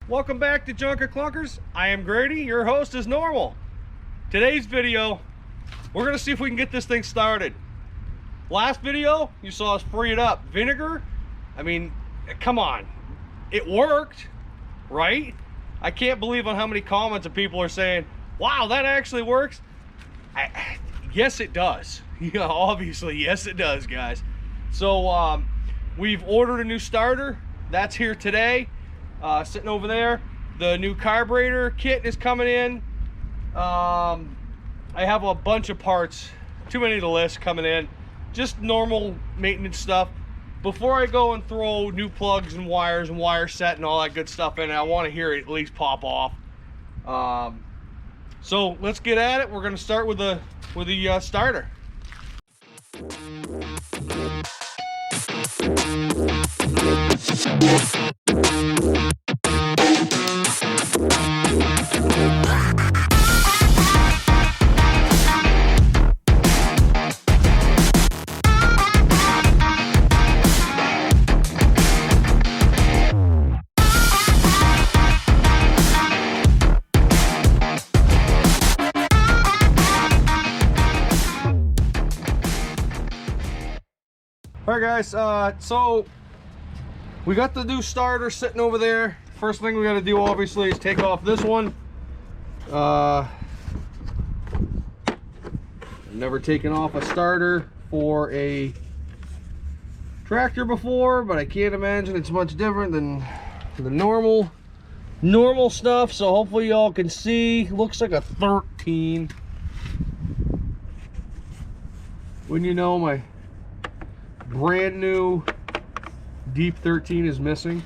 Welcome back to Junker Clunkers. I am Grady, your host as normal. Today's video, we're gonna see if we can get this thing started. Last video, you saw us free it up. Vinegar, I mean, come on. It worked, right? I can't believe on how many comments of people are saying, wow, that actually works. Yes, it does. Yeah, obviously, yes, it does, guys. So, we've ordered a new starter. That's here today. Sitting over there. The new carburetor kit is coming in. I have a bunch of parts, too many to list, coming in. Just normal maintenance stuff. Before I go and throw new plugs and wires and wire set and all that good stuff in, I want to hear it at least pop off. So let's get at it. We're going to start with the starter. Alright guys, so we got the new starter sitting over there. First thing we got to do obviously is take off this one. Never taken off a starter for a tractor before, but I can't imagine it's much different than the normal stuff. So hopefully y'all can see. Looks like a 13. When you know my brand new Deep 13 is missing.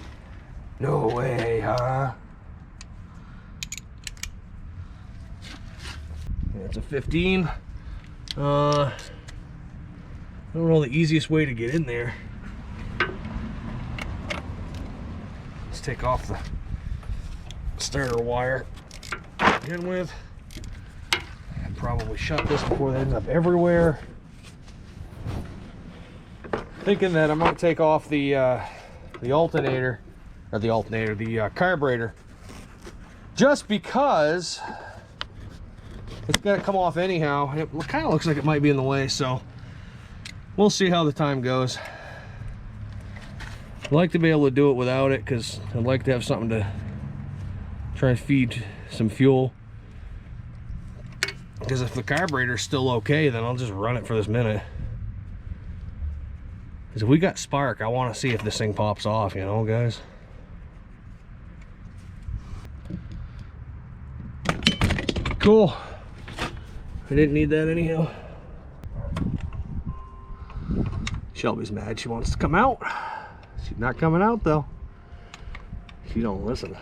No way, huh? Yeah, it's a 15. I don't know the easiest way to get in there. Let's take off the starter wire to begin with. And probably shut this before it ends up everywhere. Thinking that I'm going to take off the carburetor, just because it's got to come off anyhow. It kind of looks like it might be in the way, so we'll see how the time goes. I'd like to be able to do it without it, because I'd like to have something to try and feed some fuel. Because if the carburetor's still okay, then I'll just run it for this minute. Because if we got spark, I want to see if this thing pops off, you know, guys. Cool. I didn't need that anyhow. Shelby's mad. She wants to come out. She's not coming out, though. She don't listen.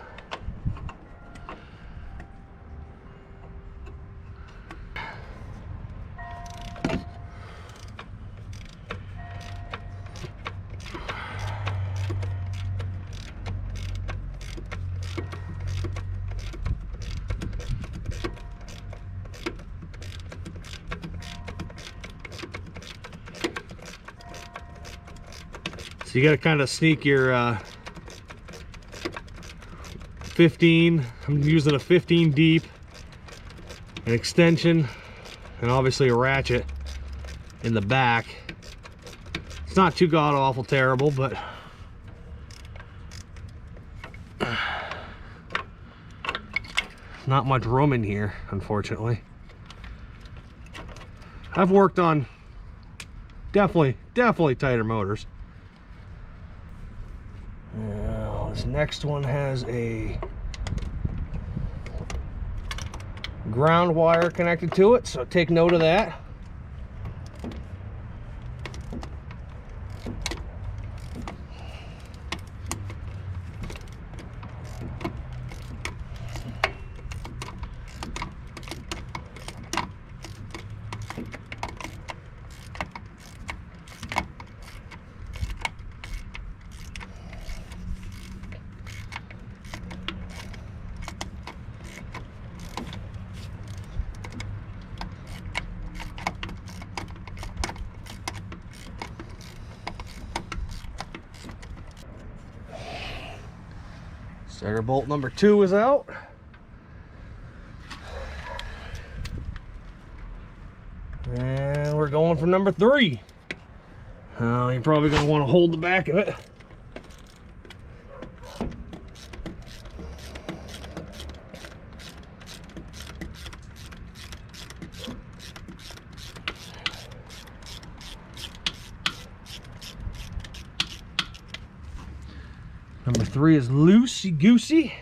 So you got to kind of sneak your 15. I'm using a 15 deep, an extension, and obviously a ratchet in the back. It's not too god awful terrible, but not much room in here, unfortunately. I've worked on definitely tighter motors. This next one has a ground wire connected to it, so take note of that. Starter bolt number 2 is out. And we're going for number 3. You're probably going to want to hold the back of it. Number 3 is loosey-goosey.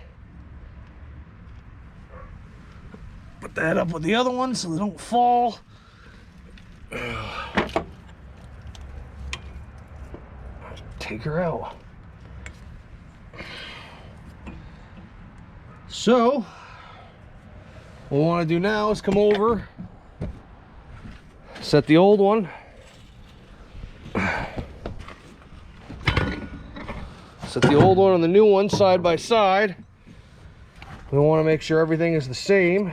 Put that up with the other one so they don't fall. Take her out. So, what we want to do now is come over, set the old one. Set the old one and the new one side by side. We want to make sure everything is the same.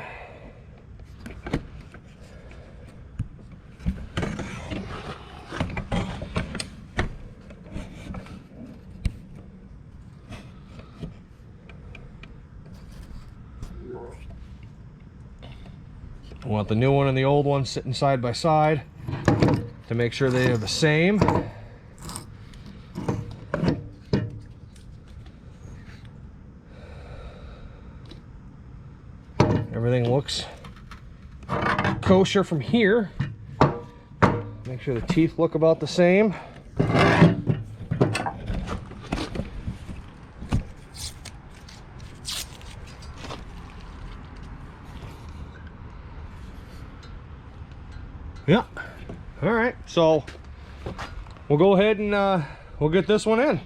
We want the new one and the old one sitting side by side to make sure they are the same. Everything looks kosher from here. Make sure the teeth look about the same. Yeah. All right. So we'll go ahead and we'll get this one in.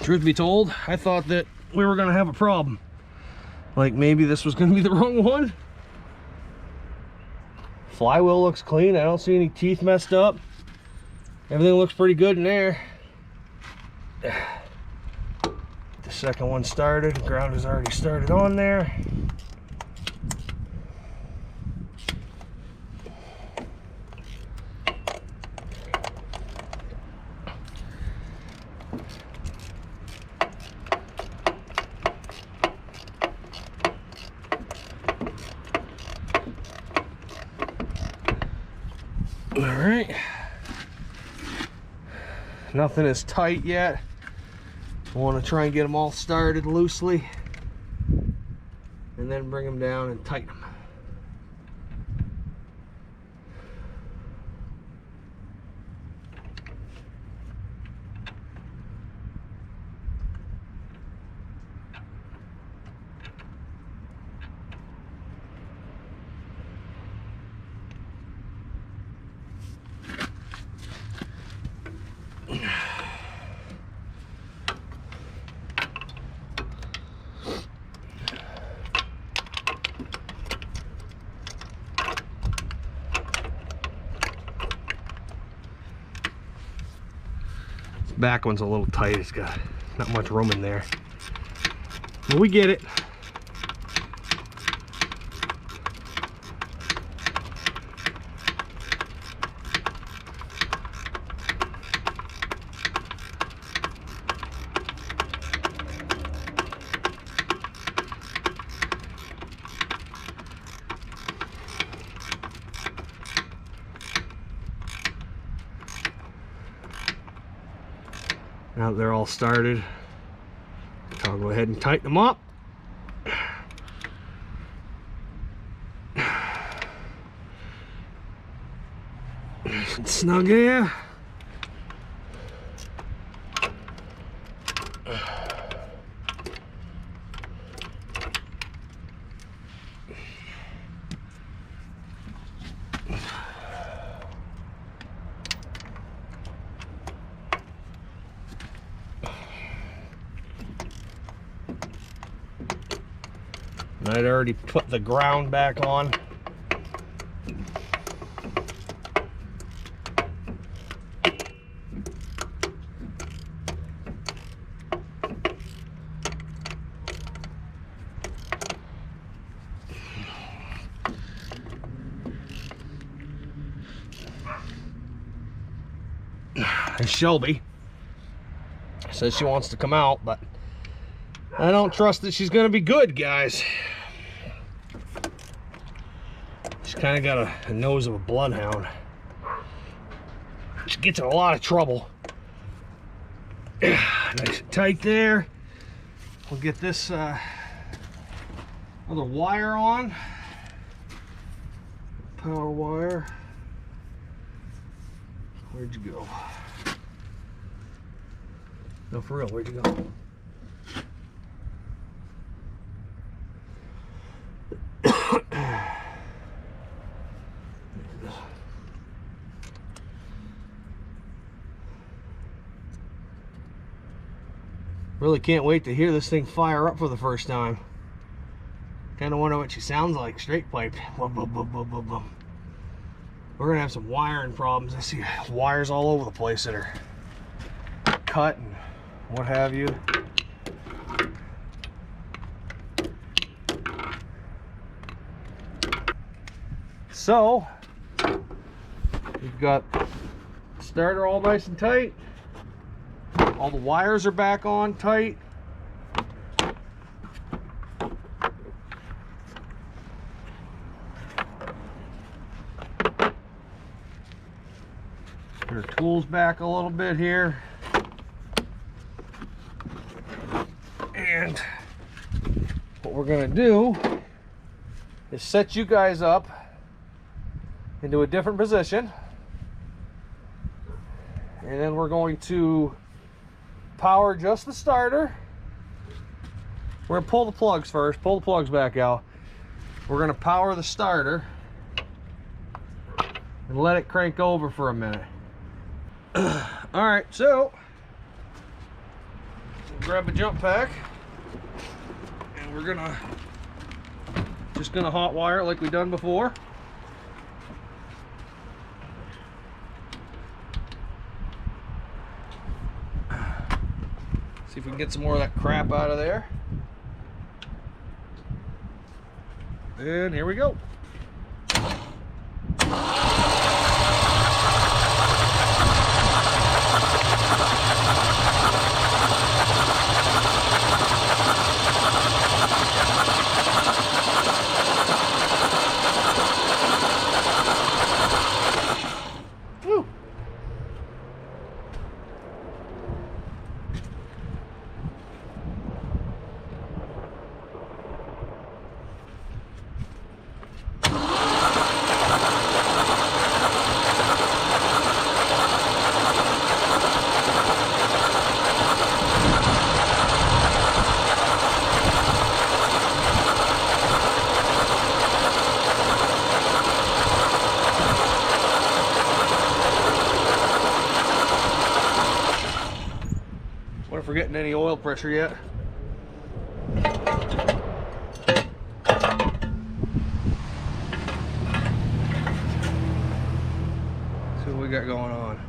Truth be told, I thought that we were going to have a problem. Like maybe this was going to be the wrong one. Flywheel looks clean. I don't see any teeth messed up. Everything looks pretty good in there. The second one started. Ground has already started on there. All right, nothing is tight yet. I want to try and get them all started loosely and then bring them down and tighten them. Back one's a little tight. It's got not much room in there, but we get it. Now that they're all started, I'll go ahead and tighten them up. Nice and snug here. I'd already put the ground back on. And Shelby says she wants to come out, but I don't trust that she's gonna be good, guys. She's kind of got a nose of a bloodhound. She gets in a lot of trouble. Nice and tight there. We'll get this other wire on. Power wire. Where'd you go? No, for real, where'd you go? Really can't wait to hear this thing fire up for the first time. Kind of wonder what she sounds like straight piped. We're gonna have some wiring problems. I see wires all over the place that are cut and what have you. So we've got the starter all nice and tight. All the wires are back on tight. Put our tools back a little bit here. And what we're gonna do is set you guys up into a different position. And then we're going to power just the starter. We're gonna pull the plugs first, pull the plugs back out. We're gonna power the starter and let it crank over for a minute. All right, so grab a jump pack and we're just gonna hot wire it like we've done before. See if we can get some more of that crap out of there. And here we go. Woo. Wonder if we're getting any oil pressure yet. See what we got going on.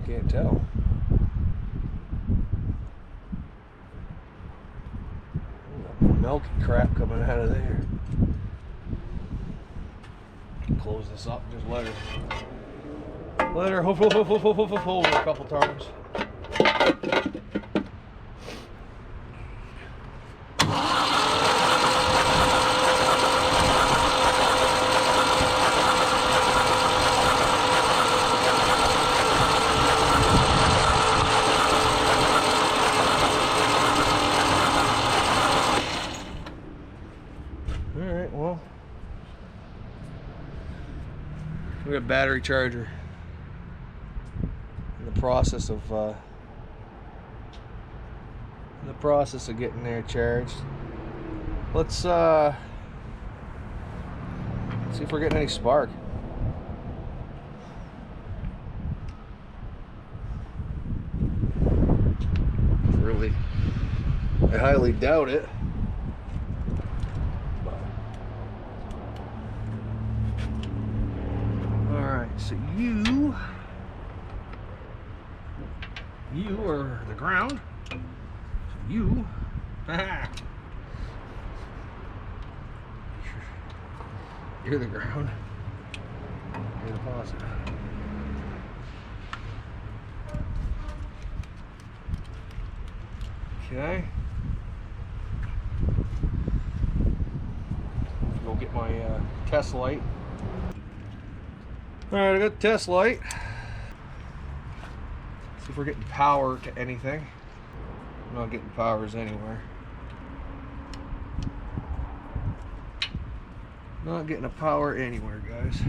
Can't tell. Milky crap coming out of there. Close this up. Just let her hoof over a couple times. Alright, well, we got a battery charger in the process of getting there charged. Let's see if we're getting any spark. Really, I highly doubt it. See, You are the ground. So you, you're the ground. You're the positive. Okay. Go get my test light. All right, I got the test light. See if we're getting power to anything. I'm not getting powers anywhere. Not getting a power anywhere, guys.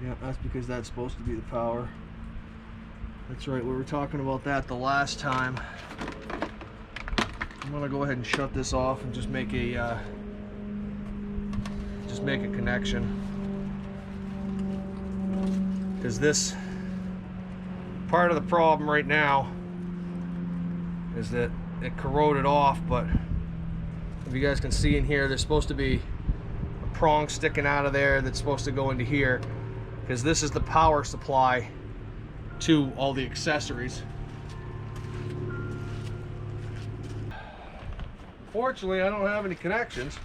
Yeah, that's because that's supposed to be the power. That's right, we were talking about that the last time. I'm gonna go ahead and shut this off and just make a connection. Because this part of the problem right now is that it corroded off, but if you guys can see in here, there's supposed to be a prong sticking out of there that's supposed to go into here, because this is the power supply to all the accessories. Fortunately, I don't have any connections,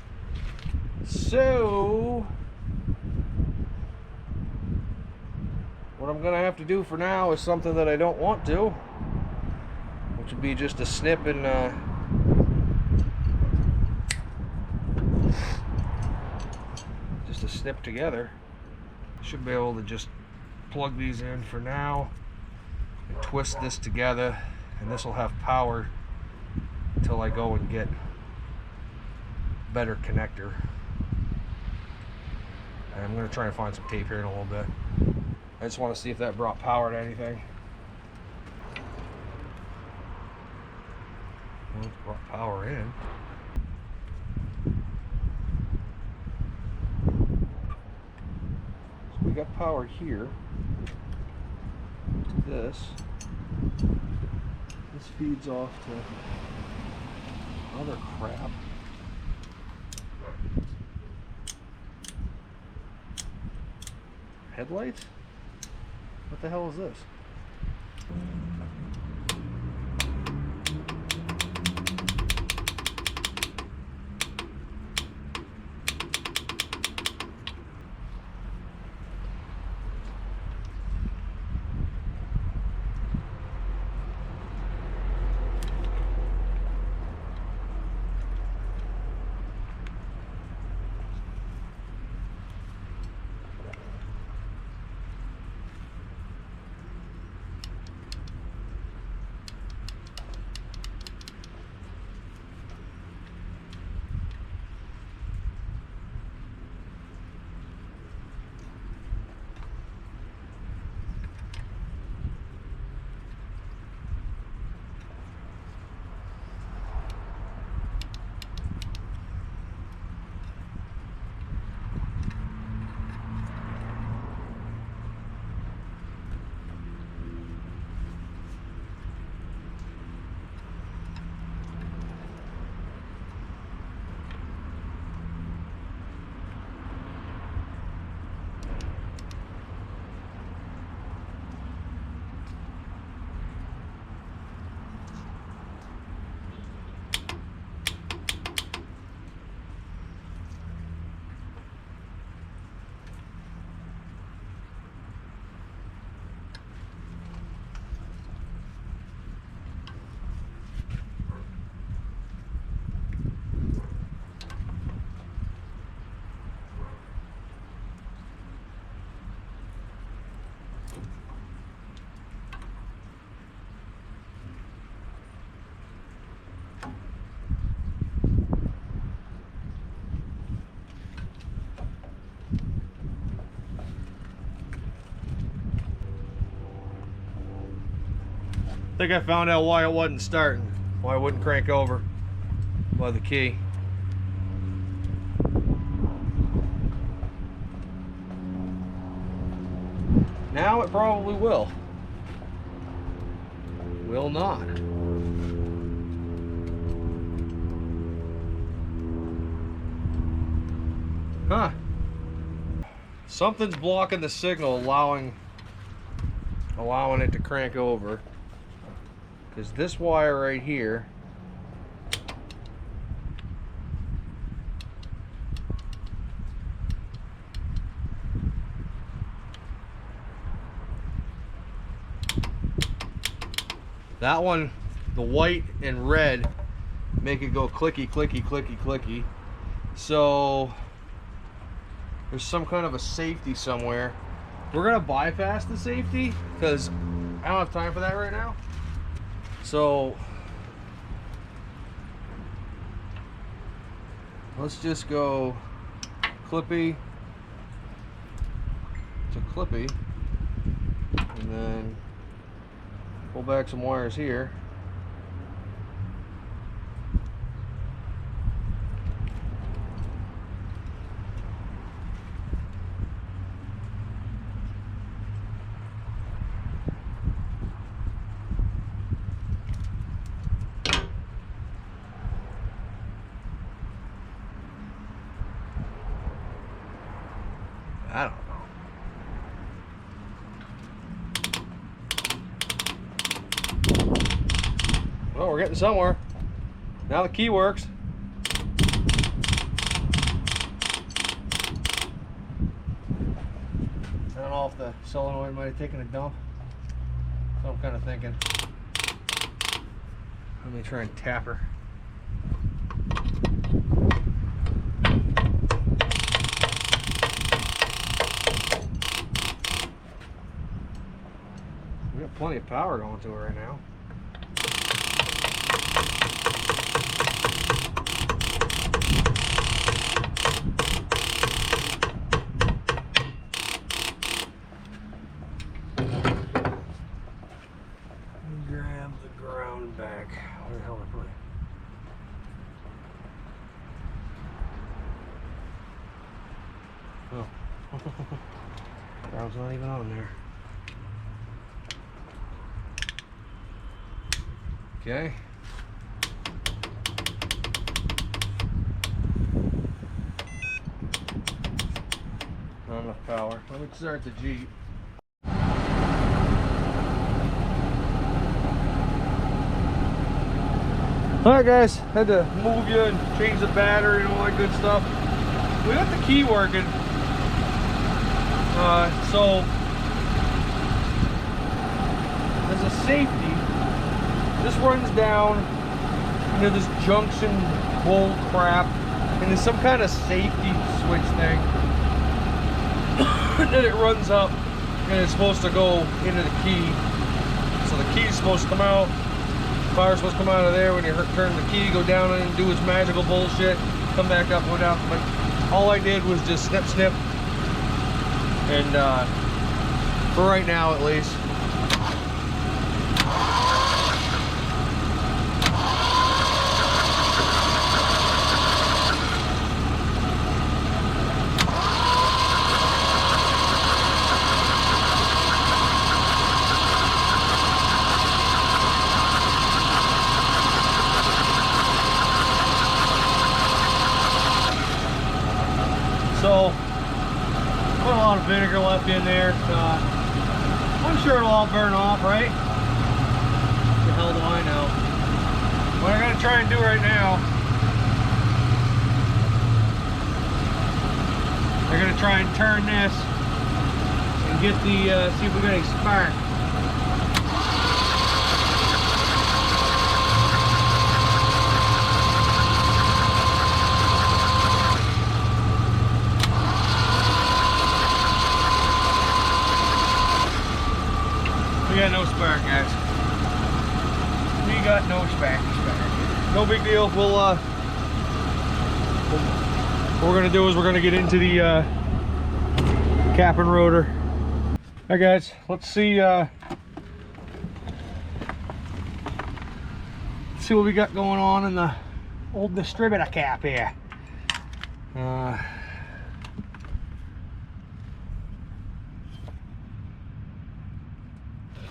so what I'm gonna have to do for now is something that I don't want to, which would be just a snip and just a snip together. Should be able to just plug these in for now and twist this together, and this will have power until I go and get a better connector. And I'm going to try and find some tape here in a little bit. I just want to see if that brought power to anything. Well, it's brought power in. So we got power here to this. This feeds off to other crap. Headlights? What the hell is this? I think I found out why it wasn't starting, why it wouldn't crank over by the key. Now it probably will. Will not. Huh. Something's blocking the signal, allowing it to crank over. Because this wire right here, that one, the white and red make it go clicky, clicky, clicky, clicky. So there's some kind of a safety somewhere. We're gonna bypass the safety because I don't have time for that right now. So let's just go clippy to clippy, and then pull back some wires here. I don't know. Well, we're getting somewhere. Now the key works. I don't know if the solenoid might have taken a dump. So I'm kind of thinking. Let me try and tap her. We got plenty of power going to it right now. Grab the ground back. Where the hell did I put it? Oh. Ground's not even on there. Okay. Not enough power. Let me start the Jeep. Alright guys, had to move you and change the battery and all that good stuff. We got the key working. So as a safety, this runs down into this junction bull crap, and there's some kind of safety switch thing. And then it runs up and it's supposed to go into the key. So the key's supposed to come out. Fire's supposed to come out of there when you turn the key, go down and do its magical bullshit, come back up, go down. But all I did was just snip, snip. And for right now at least. So, put a lot of vinegar left in there. I'm sure it'll all burn off, right? What the hell do I know? What I'm gonna try and do right now, I'm gonna try and turn this and get the, see if we got any spark. We got no spark, guys. We got no spark. No big deal. We'll what we're gonna do is we're gonna get into the cap and rotor. Alright guys, let's see what we got going on in the old distributor cap here.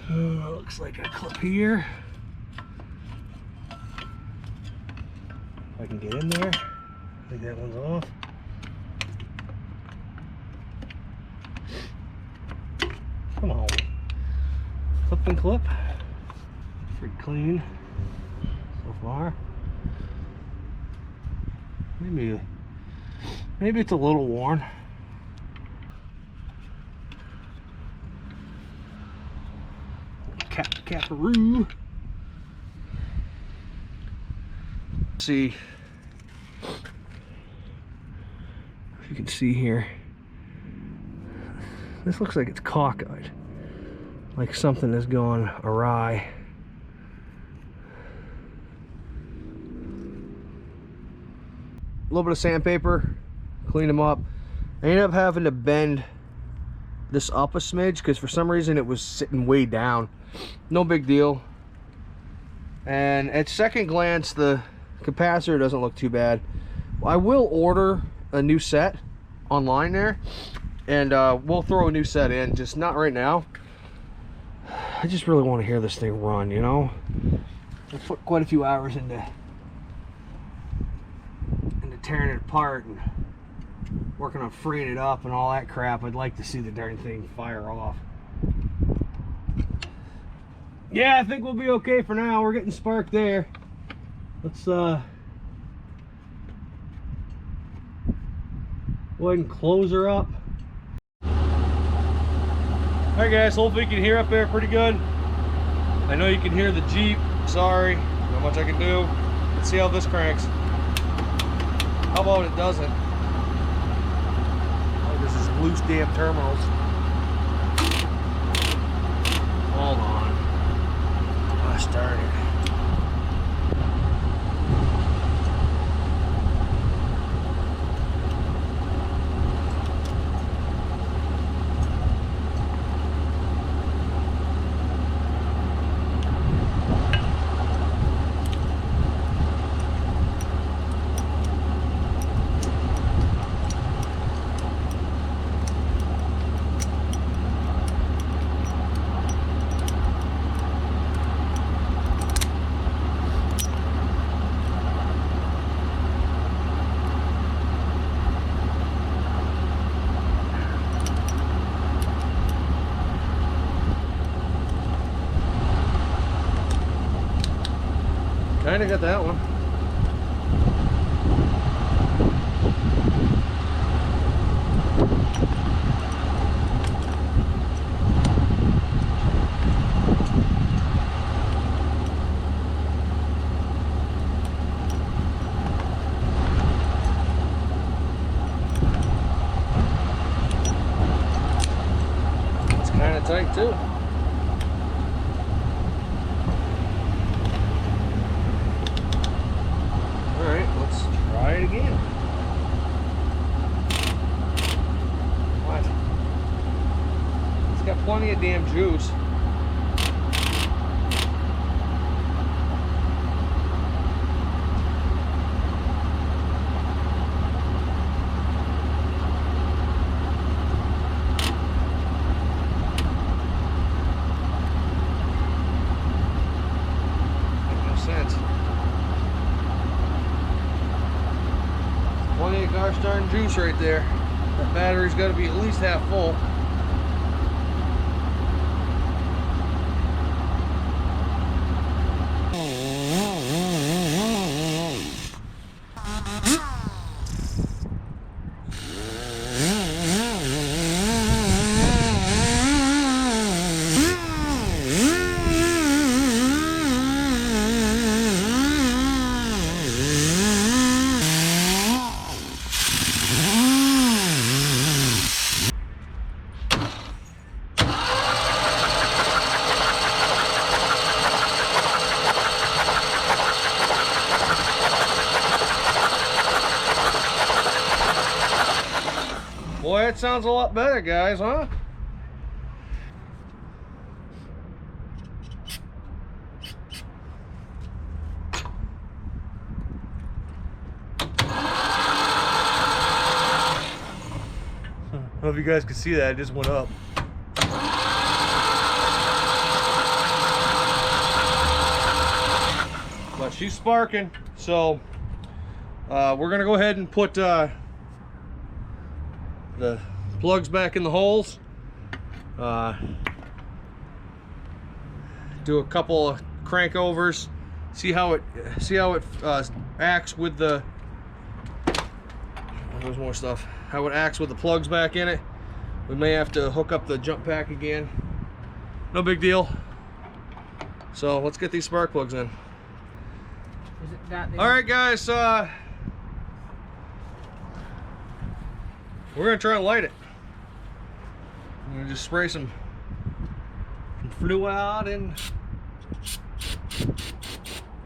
Looks like a clip here. If I can get in there. I think that one's off. Clip and clip. Pretty clean so far. Maybe it's a little worn. Caparoo. See if you can see here. This looks like it's cockeyed, like something has gone awry. A little bit of sandpaper, clean them up. I ended up having to bend this up a smidge because for some reason it was sitting way down. No big deal. And at second glance, the capacitor doesn't look too bad. I will order a new set online there, and we'll throw a new set in, just not right now. I just really want to hear this thing run, you know. I put quite a few hours into tearing it apart and working on freeing it up and all that crap. I'd like to see the darn thing fire off. Yeah, I think we'll be okay for now. We're getting spark there. Let's go ahead and close her up. Alright guys, hopefully you can hear up there pretty good. I know you can hear the Jeep. Sorry, not much I can do. Let's see how this cranks. How about it doesn't? Oh, this is loose damn terminals. Hold on. I started. Kinda got that one. It's kinda tight too. Try it again. What? It's got plenty of damn juice. Makes no sense. Plenty of gosh darn juice right there. That battery's got to be at least half full. Boy, that sounds a lot better, guys, huh? I don't know if you guys can see that, it just went up. But she's sparking, so we're gonna go ahead and put the plugs back in the holes. do a couple of crank overs, see how it acts with the. There's more stuff. How it acts with the plugs back in it. We may have to hook up the jump pack again. No big deal. So let's get these spark plugs in. Is it that all right, guys. We're gonna try and light it. I'm gonna just spray some fluid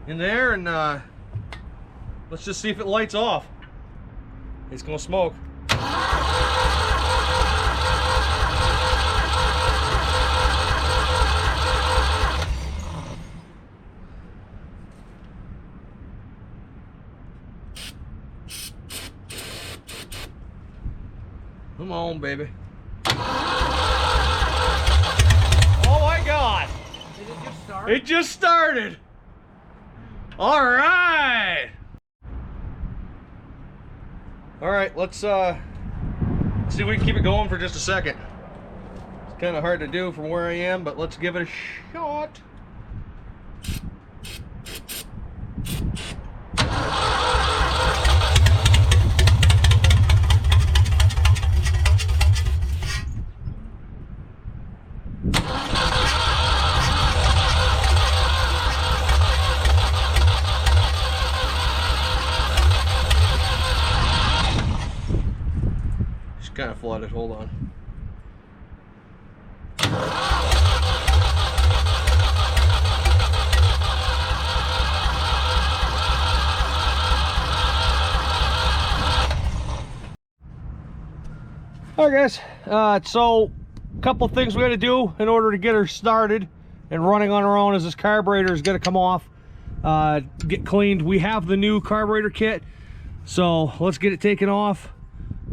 in there, and let's just see if it lights off. It's gonna smoke. Come on, baby. Oh my God! Did it just start? It just started. All right. All right, let's see if we can keep it going for just a second. It's kind of hard to do from where I am, but let's give it a shot. Kind of flooded. Hold on. All right, guys. So a couple things we got to do in order to get her started and running on her own is this carburetor is going to come off, get cleaned. We have the new carburetor kit, so let's get it taken off.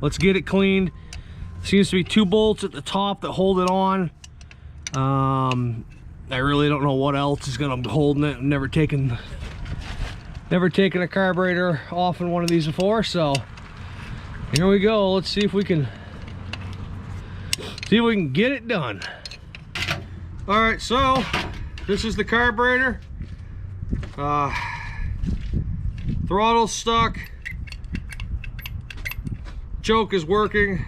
Let's get it cleaned. Seems to be 2 bolts at the top that hold it on. I really don't know what else is gonna be holding it. I've never taken a carburetor off in one of these before, so here we go. Let's see if we can get it done. All right, so this is the carburetor. Throttle's stuck. Choke is working.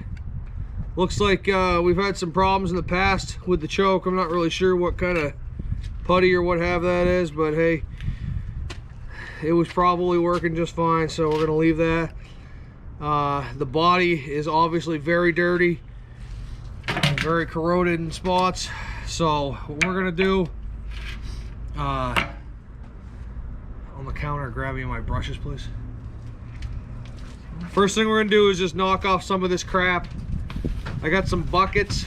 Looks like we've had some problems in the past with the choke. I'm not really sure what kind of putty or what have that is, but hey, it was probably working just fine, so we're gonna leave that. The body is obviously very dirty, very corroded in spots, so what we're gonna do on the counter, grab me my brushes, please. First thing we're gonna do is just knock off some of this crap. I got some buckets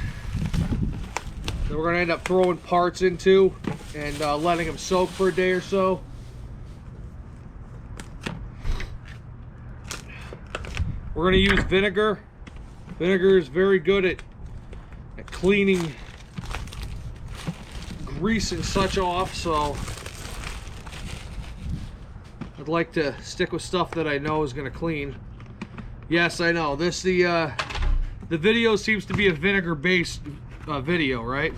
that we're gonna end up throwing parts into and letting them soak for a day or so. We're gonna use vinegar. Vinegar is very good at cleaning grease and such off, so I'd like to stick with stuff that I know is gonna clean. Yes, I know. The video seems to be a vinegar-based video, right?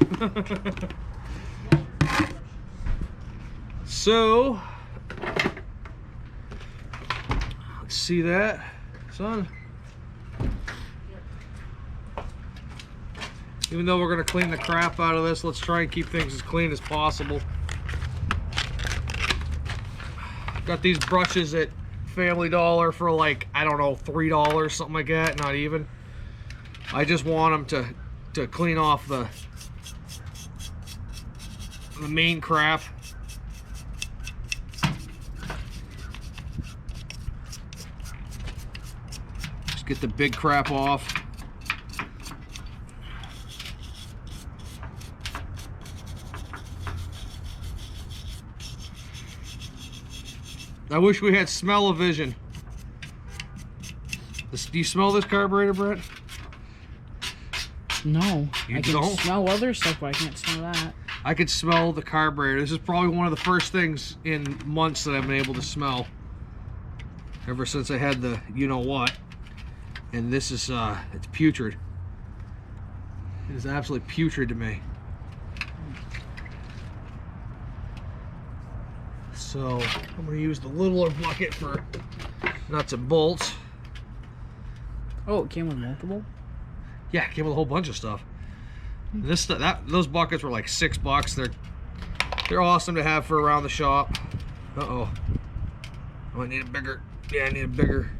So, let's see that, son. Even though we're gonna clean the crap out of this, let's try and keep things as clean as possible. Got these brushes at Family Dollar for like, I don't know, $3, something like that, not even. I just want them to clean off the main crap. Just get the big crap off. I wish we had smell-o-vision. Do you smell this carburetor, Brett? No. You I can don't? smell other stuff, but I can't smell that. I could smell the carburetor. This is probably one of the first things in months that I've been able to smell. Ever since I had the you-know-what. And this is, it's putrid. It is absolutely putrid to me. So I'm going to use the littler bucket for nuts and bolts. Oh, it came with multiple? Yeah, it came with a whole bunch of stuff. Those buckets were like $6. They're awesome to have for around the shop. Uh-oh. Oh, I need a bigger, yeah, I need a bigger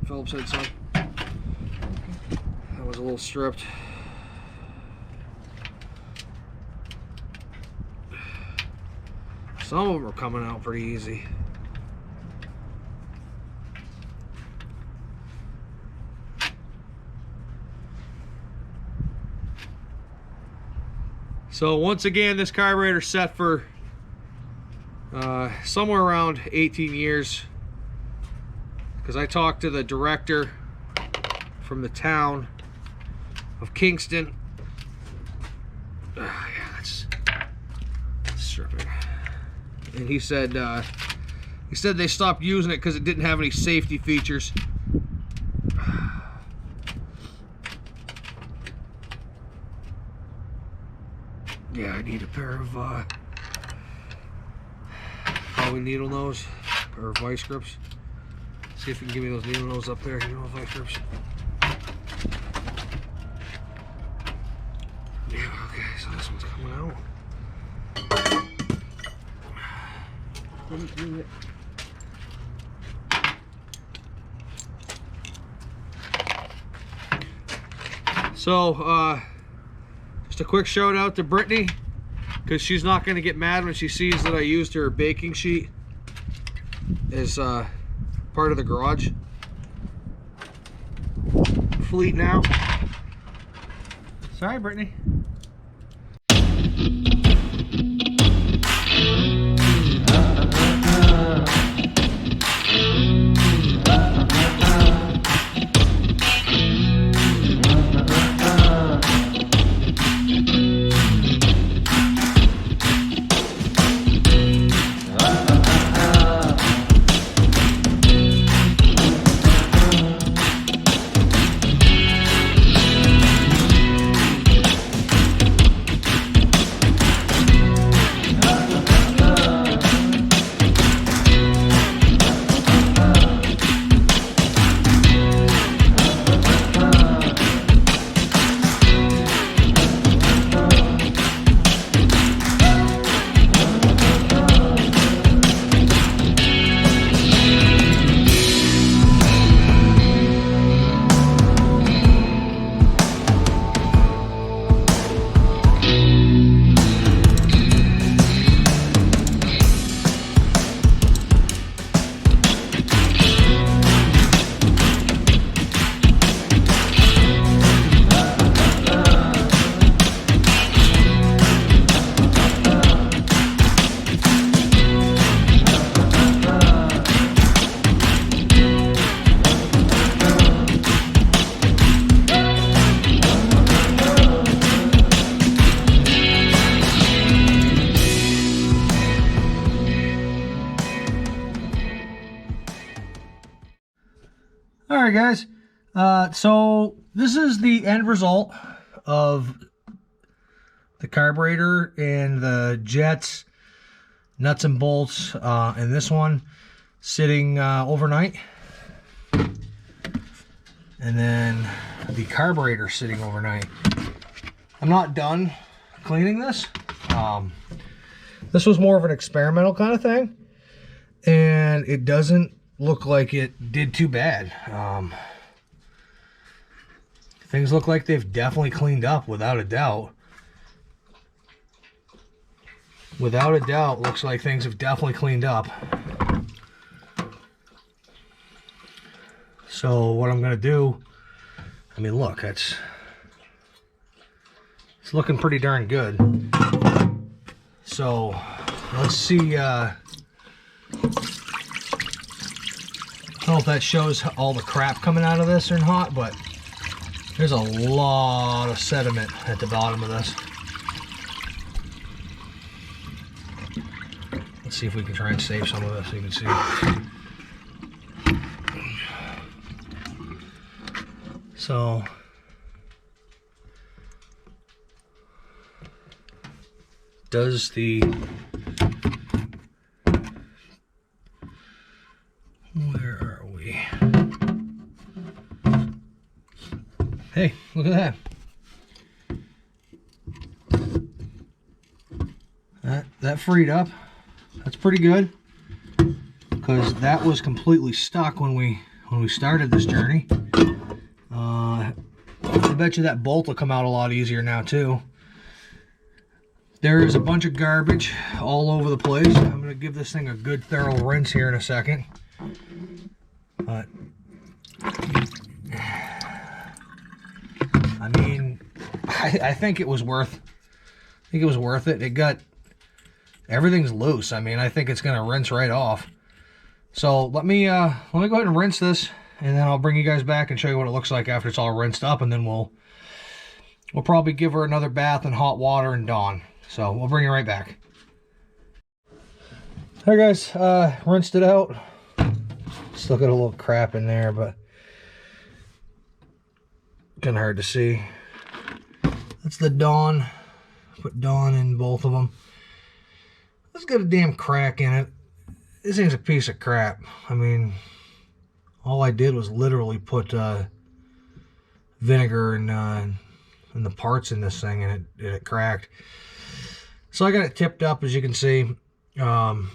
Phillips head, son. That was a little stripped. Some of them are coming out pretty easy. So once again, this carburetor set for somewhere around 18 years, because I talked to the director from the town of Kingston. Yeah, that's stripping. And he said they stopped using it because it didn't have any safety features. Yeah, I need a pair of probably needle nose or vice grips. See if you can give me those needle nose up there. You know, vice grips. Yeah, okay, so this one's coming out. Didn't do it. So, just a quick shout out to Brittany, because she's not going to get mad when she sees that I used her baking sheet as part of the garage fleet now. Sorry, Brittany. Alright guys, so this is the end result of the carburetor and the jets, nuts and bolts, and this one sitting overnight, and then the carburetor sitting overnight. I'm not done cleaning this. This was more of an experimental kind of thing, and it doesn't look like it did too bad. Things look like they've definitely cleaned up, without a doubt. Without a doubt, looks like things have definitely cleaned up. So what I'm gonna do, I mean, look, it's looking pretty darn good. So let's see, I don't know if that shows all the crap coming out of this or not, but there's a lot of sediment at the bottom of this. Let's see if we can try and save some of this so you can see. So Look at that. That freed up. That's pretty good, because that was completely stuck when we started this journey. I bet you that bolt will come out a lot easier now too. There is a bunch of garbage all over the place. I'm going to give this thing a good thorough rinse here in a second. But I mean, I think it was worth it. It got, everything's loose. I mean, I think it's going to rinse right off. So let me go ahead and rinse this, and then I'll bring you guys back and show you what it looks like after it's all rinsed up, and then we'll probably give her another bath in hot water and dawn. So we'll bring you right back. All right, guys, rinsed it out. Still got a little crap in there, but kind of hard to see. That's the Dawn. Put Dawn in both of them. It's got a damn crack in it. This thing's a piece of crap. I mean, all I did was literally put vinegar and the parts in this thing, and it cracked. So I got it tipped up, as you can see. Carburetor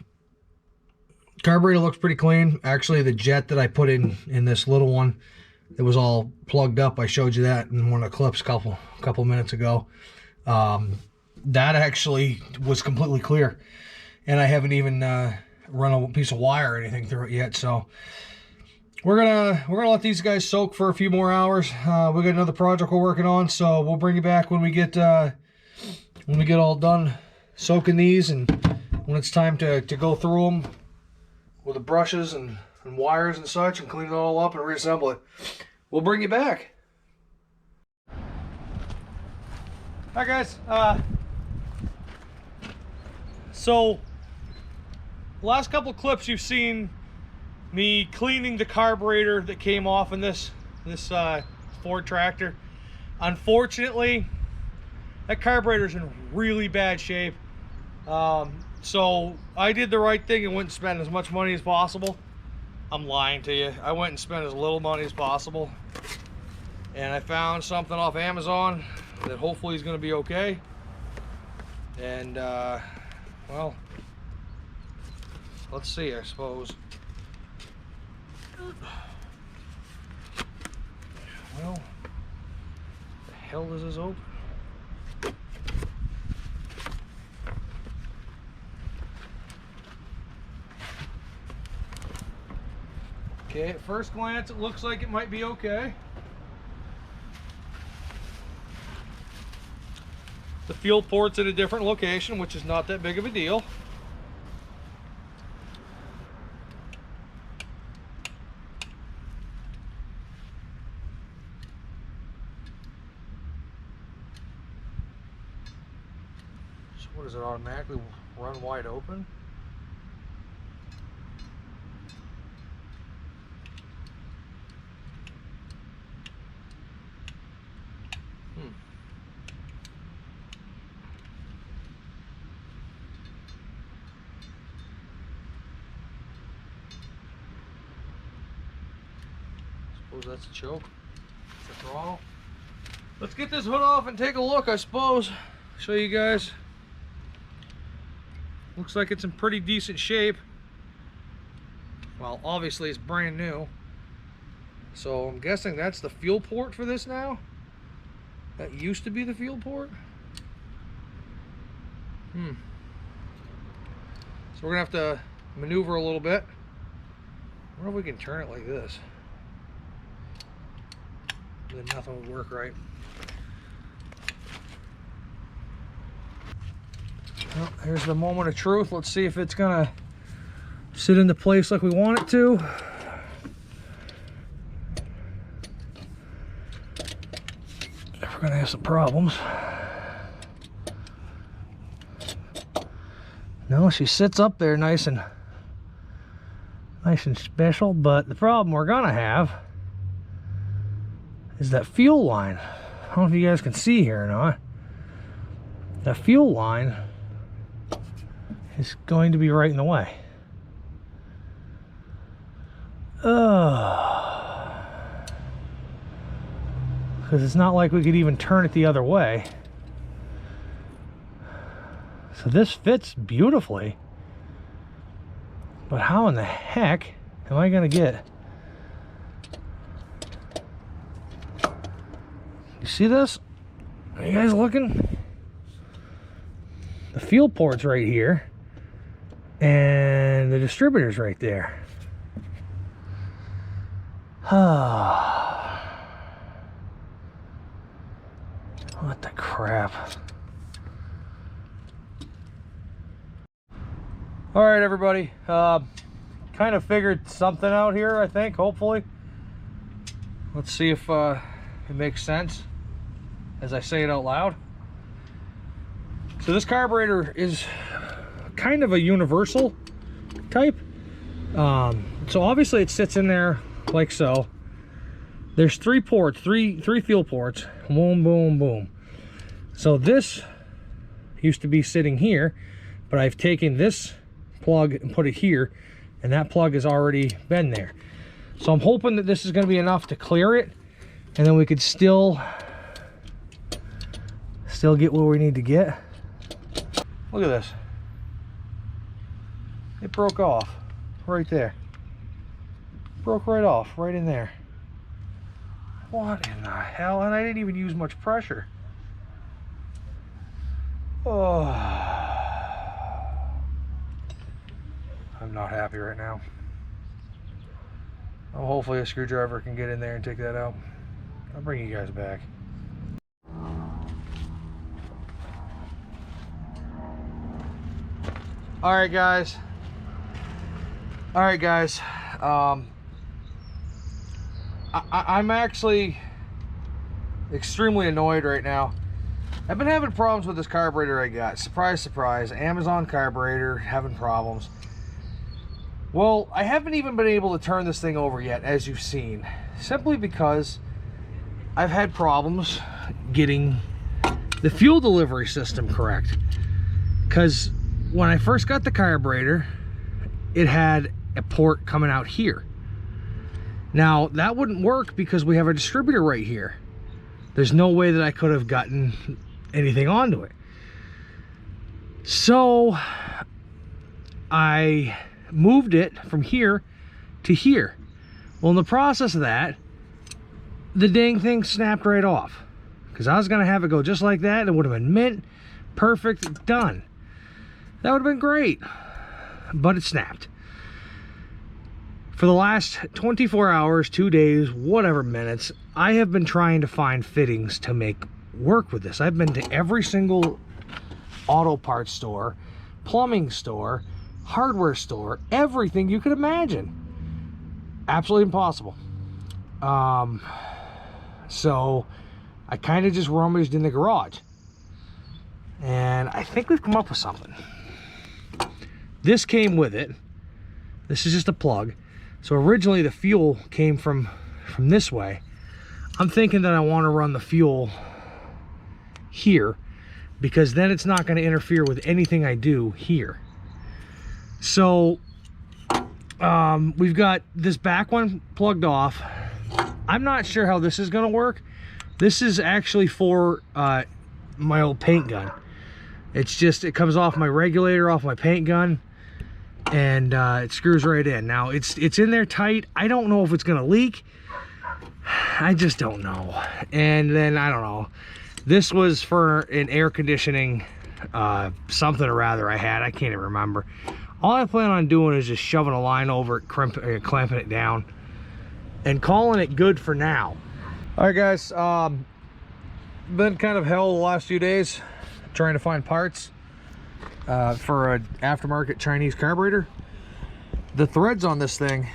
looks pretty clean. Actually, the jet that I put in this little one, it was all plugged up. I showed you that in one of the clips a couple minutes ago. That actually was completely clear, and I haven't even run a piece of wire or anything through it yet. So we're gonna let these guys soak for a few more hours. We got another project we're working on, so we'll bring you back when we get all done soaking these, and when it's time to go through them with the brushes and wires and such, and clean it all up and reassemble it. We'll bring you back. Hi guys, so last couple clips you've seen me cleaning the carburetor that came off in this Ford tractor. Unfortunately, that carburetor's in really bad shape. So I did the right thing and went and spent as much money as possible. I'm lying to you. I went and spent as little money as possible. And I found something off Amazon that hopefully is going to be okay. And, well, let's see, I suppose. Well, the hell does this open? Okay, at first glance, it looks like it might be okay. The fuel port's at a different location, which is not that big of a deal. So what, does it automatically run wide open? Suppose that's a choke. It's a throttle. Let's get this hood off and take a look, I suppose. Show you guys. Looks like it's in pretty decent shape. Well, obviously it's brand new. So I'm guessing that's the fuel port for this now. That used to be the fuel port. So we're gonna have to maneuver a little bit. I wonder if we can turn it like this. Then nothing would work right. Well, here's the moment of truth. Let's see if it's gonna sit into place like we want it to. We're gonna have some problems. No, she sits up there nice and special, but the problem we're gonna have is that fuel line. I don't know if you guys can see here or not. That fuel line is going to be right in the way. because it's not like we could even turn it the other way. So this fits beautifully. But how in the heck am I gonna get? You see this? Are you guys looking? The fuel port's right here, and the distributor's right there. What the crap? All right, everybody. Kind of figured something out here, I think, hopefully. Let's see if it makes sense as I say it out loud. So this carburetor is kind of a universal type. So obviously it sits in there like so. There's three ports, three fuel ports. Boom, boom, boom. So this used to be sitting here, but I've taken this plug and put it here, and that plug has already been there. So I'm hoping that this is going to be enough to clear it, and then we could still get where we need to get. Look at this. It broke off right there. Broke right off, right in there. What in the hell? And I didn't even use much pressure. Oh, I'm not happy right now. Oh, hopefully a screwdriver can get in there and take that out. I'll bring you guys back. All right, guys. I'm actually extremely annoyed right now. I've been having problems with this carburetor I got. Surprise, surprise. Amazon carburetor, having problems. Well, I haven't even been able to turn this thing over yet, as you've seen. Simply because I've had problems getting the fuel delivery system correct. Because when I first got the carburetor, it had a port coming out here. Now, that wouldn't work because we have a distributor right here. There's no way that I could have gotten anything onto it. So I moved it from here to here. Well, in the process of that, the dang thing snapped right off. Because I was going to have it go just like that. It would have been mint, perfect, done. That would have been great. But it snapped. For the last 24 hours, 2 days, whatever minutes, I have been trying to find fittings to make work with this. I've been to every single auto parts store, plumbing store, hardware store, everything you could imagine. Absolutely impossible. So I kind of just rummaged in the garage, and I think we've come up with something. This came with it. This is just a plug. So originally the fuel came from this way. I'm thinking that I want to run the fuel here, because then it's not going to interfere with anything I do here. So we've got this back one plugged off. I'm not sure how this is going to work. This is actually for my old paint gun. It's just, it comes off my regulator, off my paint gun, and it screws right in. Now it's in there tight. I don't know if it's gonna leak. I just don't know. And then I don't know, this was for an air conditioning something or other I had. I can't even remember. All I plan on doing is just shoving a line over it, clamping it down, and calling it good for now. All right, guys, been kind of hell the last few days trying to find parts for an aftermarket Chinese carburetor. The threads on this thing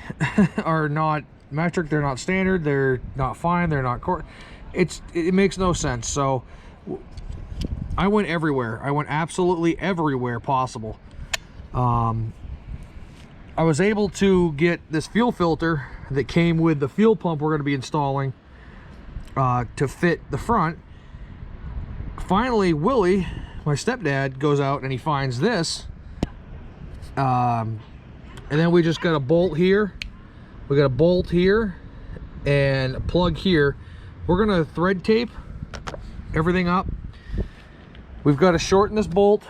are not metric, they're not standard, they're not fine, they're not it makes no sense. So I went everywhere. I went absolutely everywhere possible. I was able to get this fuel filter that came with the fuel pump we're going to be installing to fit the front. Finally, Willie, my stepdad, goes out and he finds this, and then we just got a bolt here, we got a bolt here, and a plug here. we're gonna thread tape everything up. We've got to shorten this bolt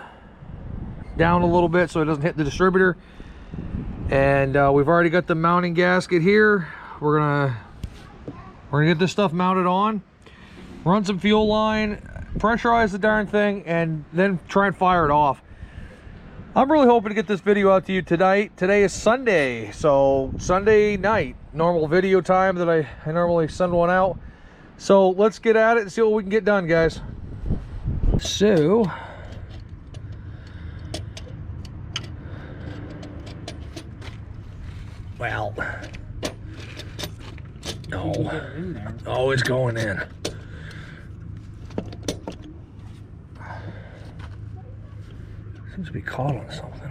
down a little bit so it doesn't hit the distributor. And we've already got the mounting gasket here. We're gonna get this stuff mounted on, run some fuel line, pressurize the darn thing, and then try and fire it off. I'm really hoping to get this video out to you tonight. Today is Sunday, so Sunday night, normal video time that I normally send one out. So let's get at it and see what we can get done, guys. So well, oh, it's going in. Seems to be caught on something.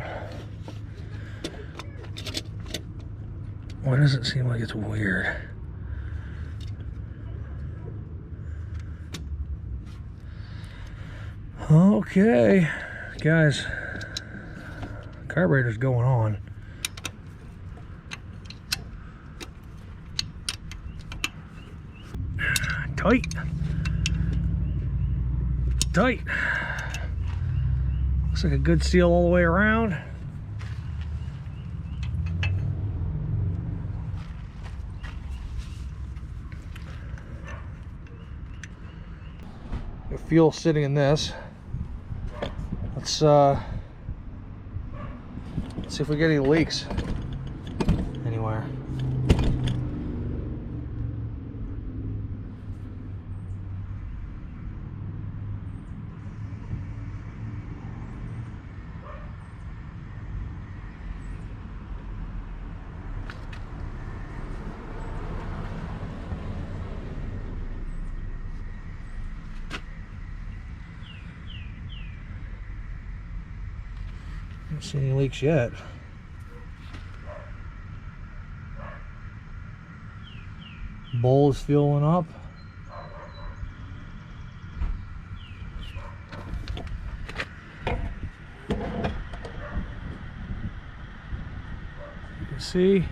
Why does it seem like it's weird? Okay, guys, carburetor's going on. Tight. Tight. Looks like a good seal all the way around. The fuel sitting in this. Let's see if we get any leaks anywhere. Don't see any leaks yet. Bowl is fueling up. You can see.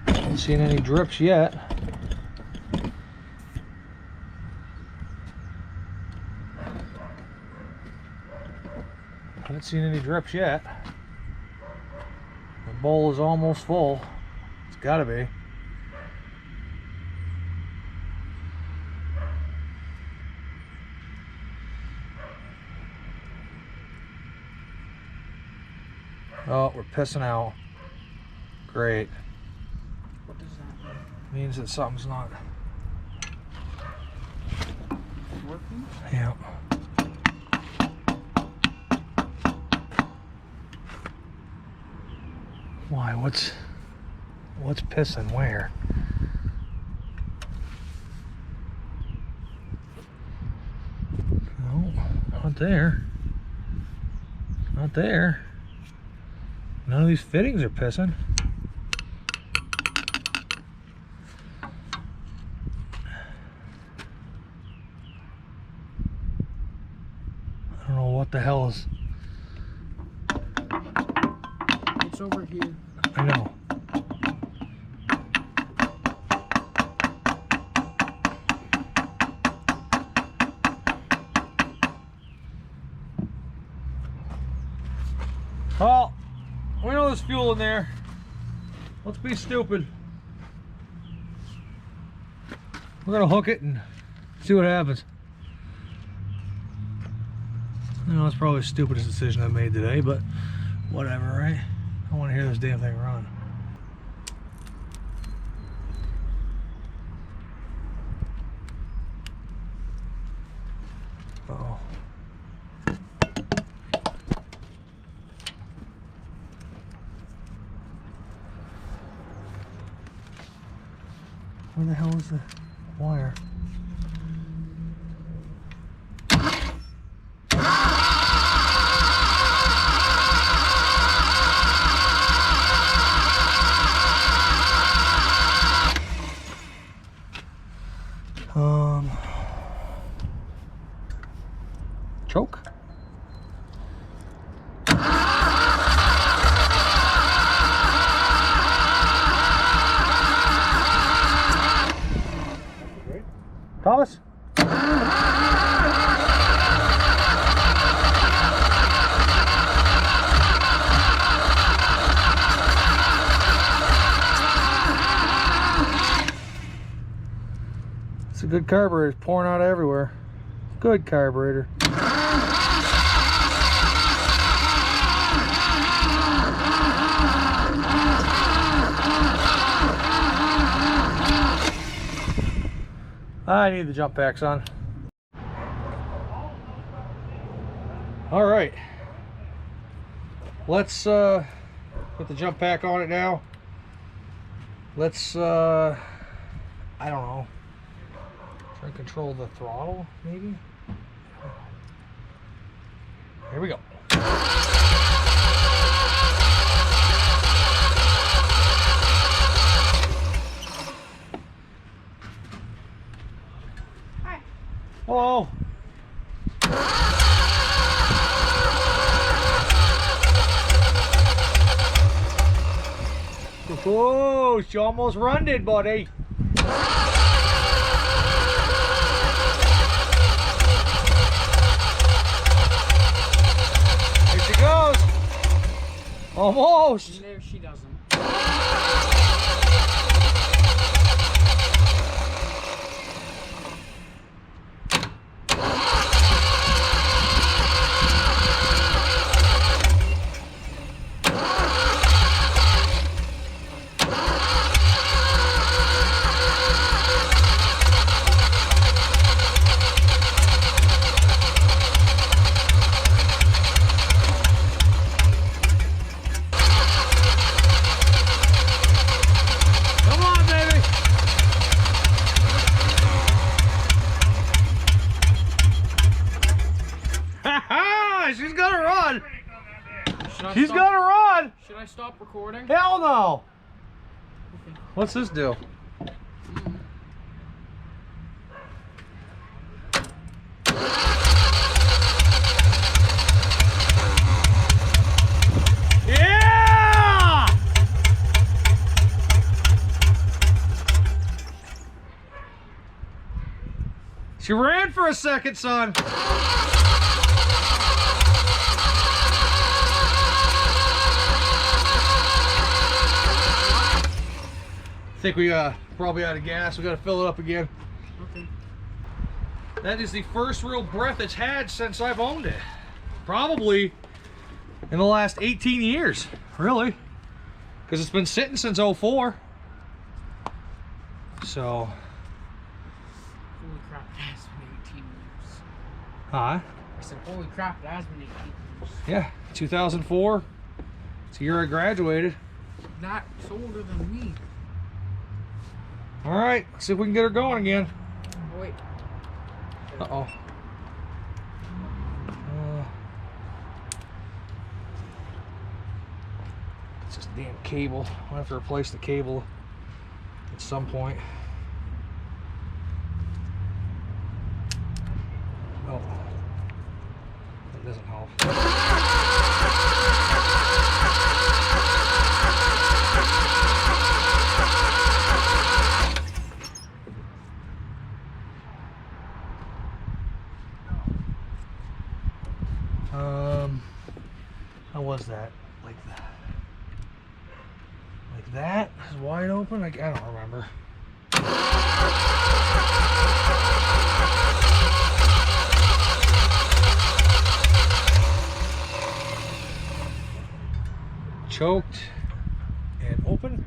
Haven't seen any drips yet. Haven't seen any drips yet. The bowl is almost full. It's gotta be. Oh, we're pissing out. Great. What does that mean? Means that something's not Working? yeah. Why? What's pissing where? No, not there. Not there. None of these fittings are pissing. I don't know what the hell is. It's over here. I know. Well, we know there's fuel in there. Let's be stupid. We're gonna hook it and see what happens. I know it's probably the stupidest decision I've made today, but whatever, right? I want to hear this damn thing run. Uh-oh. Where the hell is the wire? Choke. Thomas? It's a good carburetor. It's pouring out everywhere. Good carburetor. I need the jump packs on. All right. Let's put the jump pack on it now. Let's I don't know. Try to control the throttle, maybe. Here we go. Hi. Hello. Oh, she almost runned it, buddy. Here she goes. Almost. There she doesn't. She's gonna run. She's Gonna run. Should I stop recording? Hell no. Okay. What's this do? Yeah! She ran for a second, son. I think we probably out of gas. We got to fill it up again. Okay. That is the first real breath it's had since I've owned it. Probably in the last 18 years, really. Because it's been sitting since 04. So. Holy crap, it has been 18 years. Huh? I said, holy crap, it has been 18 years. Yeah, 2004. It's the year I graduated. That's older than me. All right, let's see if we can get her going again. Wait. Uh-oh. It's this damn cable. I'll have to replace the cable at some point. Oh. That doesn't help. How was that? Like that? Like that? Is wide open? Like, I don't remember. Choked and open.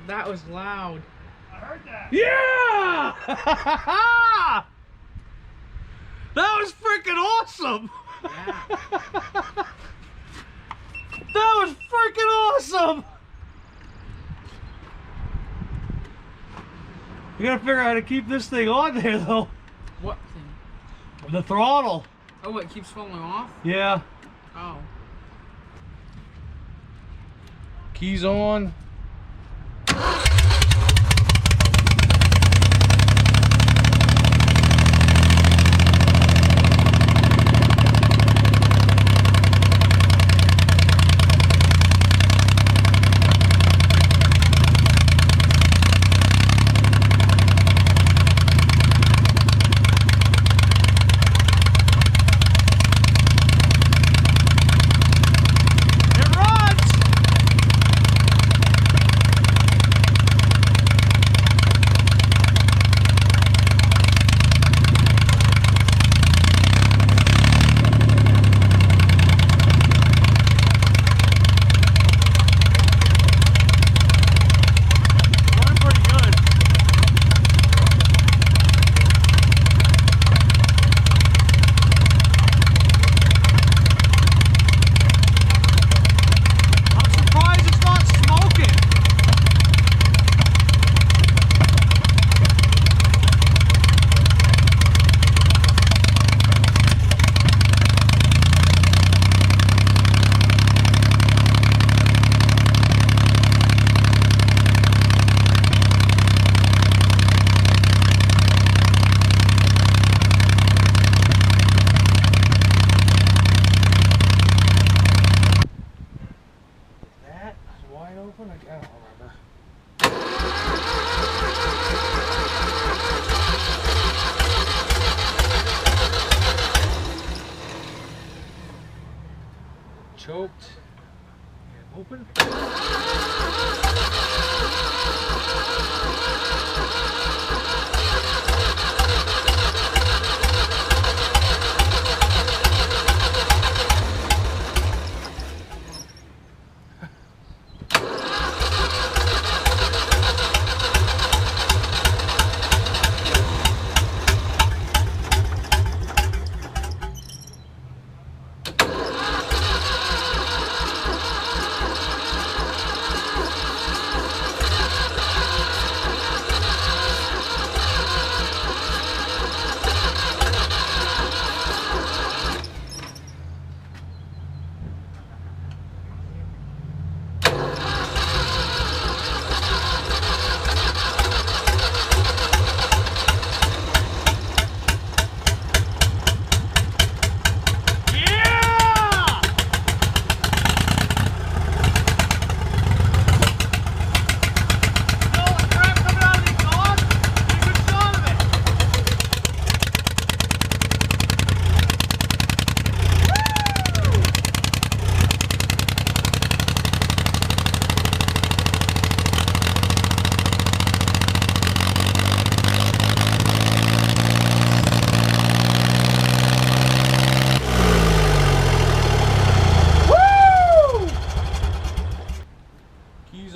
That was loud. I heard that. Yeah! That was freaking awesome. Yeah. That was freaking awesome. You gotta figure out how to keep this thing on there though. What thing? The throttle. Oh, it keeps falling off? Yeah. Oh. Keys on. Choked and open.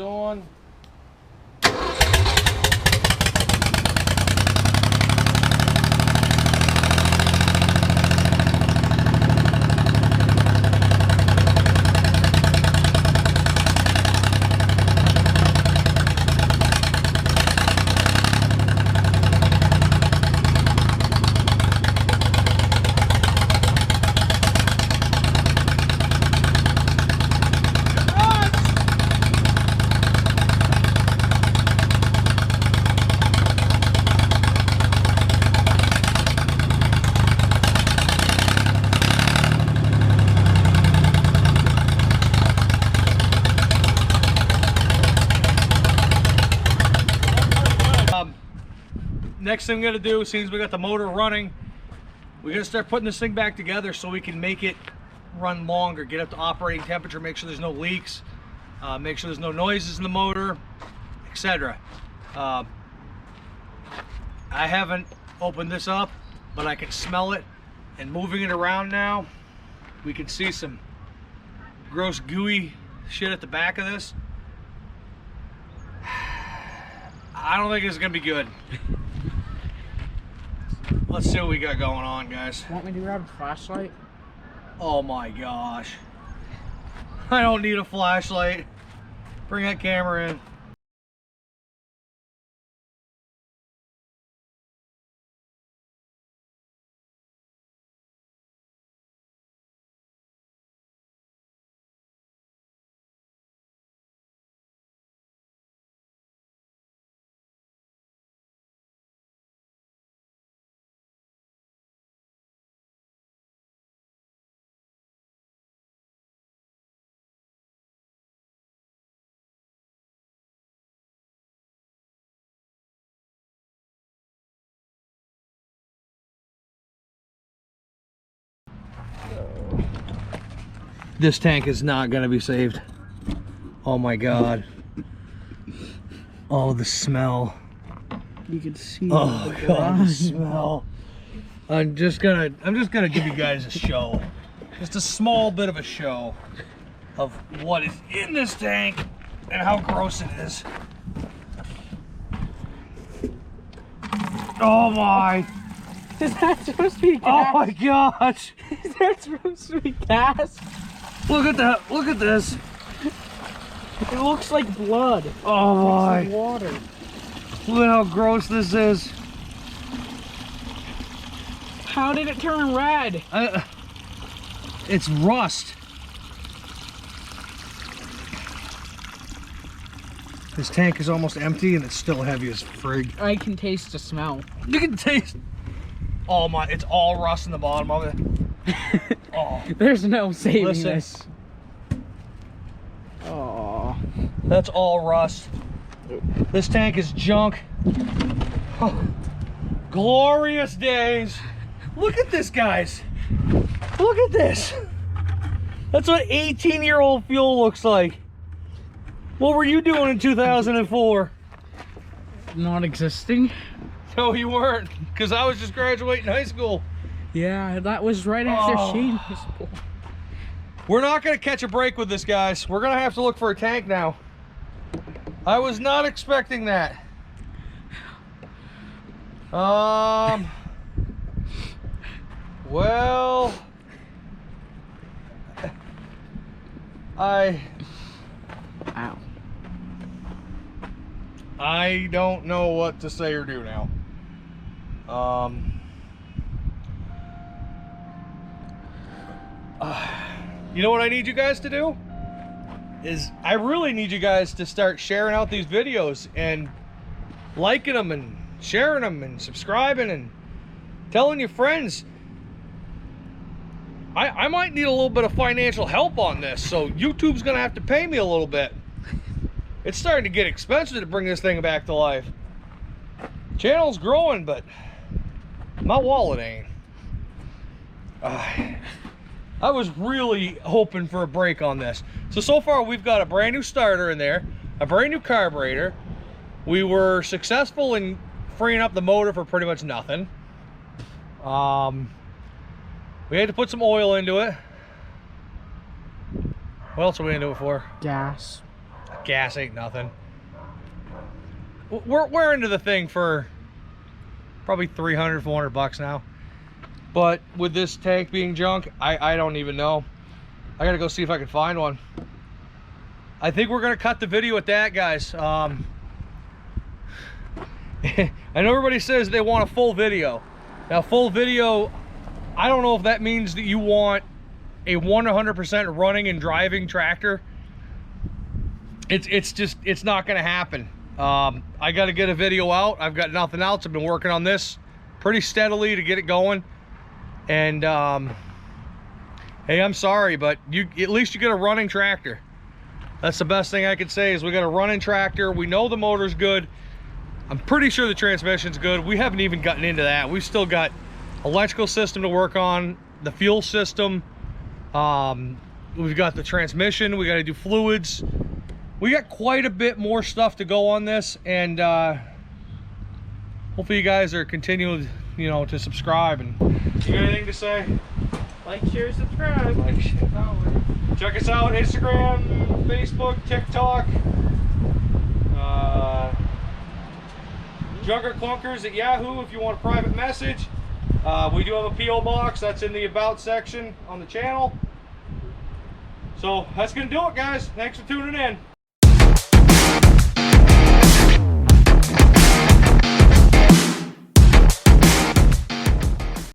On. Next thing I'm gonna do, since we got the motor running, we're gonna start putting this thing back together so we can make it run longer, get up to operating temperature, make sure there's no leaks, make sure there's no noises in the motor, etc. I haven't opened this up, but I can smell it, and moving it around now, we can see some gross gooey shit at the back of this. I don't think it's gonna be good. Let's see what we got going on, guys. Want me to grab a flashlight? Oh my gosh. I don't need a flashlight. Bring that camera in. This tank is not gonna be saved. Oh my god. Oh, the smell. You can see. Oh god, the smell. I'm just gonna give you guys a show. Just a small bit of a show of what is in this tank and how gross it is. Oh my. Is that supposed to be gas? Oh my gosh. Is that supposed to be gas? Look at that. Look at this. It looks like blood. Oh my. It's like water. Look at how gross this is. How did it turn red? It's rust. This tank is almost empty and it's still heavy as frig. I can taste the smell. You can taste. Oh my, it's all rust in the bottom of it. Oh. There's no saving Listen. this. Oh. That's all rust. This tank is junk. Oh. Glorious days. Look at this, guys. Look at this. That's what 18-year-old fuel looks like. What were you doing in 2004? Not existing? No, you weren't, because I was just graduating high school. Yeah, that was right after Shane was born. We're not going to catch a break with this, guys. We're going to have to look for a tank now. I was not expecting that. Well, Ow. I don't know what to say or do now. You know what I need you guys to do? Is I really need you guys to start sharing out these videos and liking them and sharing them and subscribing and telling your friends. I might need a little bit of financial help on this, so YouTube's gonna have to pay me a little bit. It's starting to get expensive to bring this thing back to life. Channel's growing, but my wallet ain't. I was really hoping for a break on this. So far we've got a brand new starter in there, a brand new carburetor. We were successful in freeing up the motor for pretty much nothing. We had to put some oil into it. What else are we into it for? Gas. Gas ain't nothing. We're into the thing for probably 300, 400 bucks now. But with this tank being junk, I don't even know. I gotta go see if I can find one. I think we're gonna cut the video at that, guys. I know everybody says they want a full video. Now, full video, I don't know if that means that you want a 100% running and driving tractor. It's not gonna happen. I gotta get a video out. I've got nothing else. I've been working on this pretty steadily to get it going. And hey, I'm sorry, but at least you get a running tractor. That's the best thing I could say, is we got a running tractor. We know the motor's good. I'm pretty sure the transmission's good. We haven't even gotten into that. We've still got electrical system to work on, the fuel system. We've got the transmission. We got to do fluids. We got quite a bit more stuff to go on this, and hopefully you guys are continuing, to subscribe. And you got anything to say? Like, share, subscribe. Like, share. Check us out: Instagram, Facebook, TikTok. Junker Clunkers at Yahoo if you want a private message. We do have a P.O. box that's in the About section on the channel. So that's going to do it, guys. Thanks for tuning in.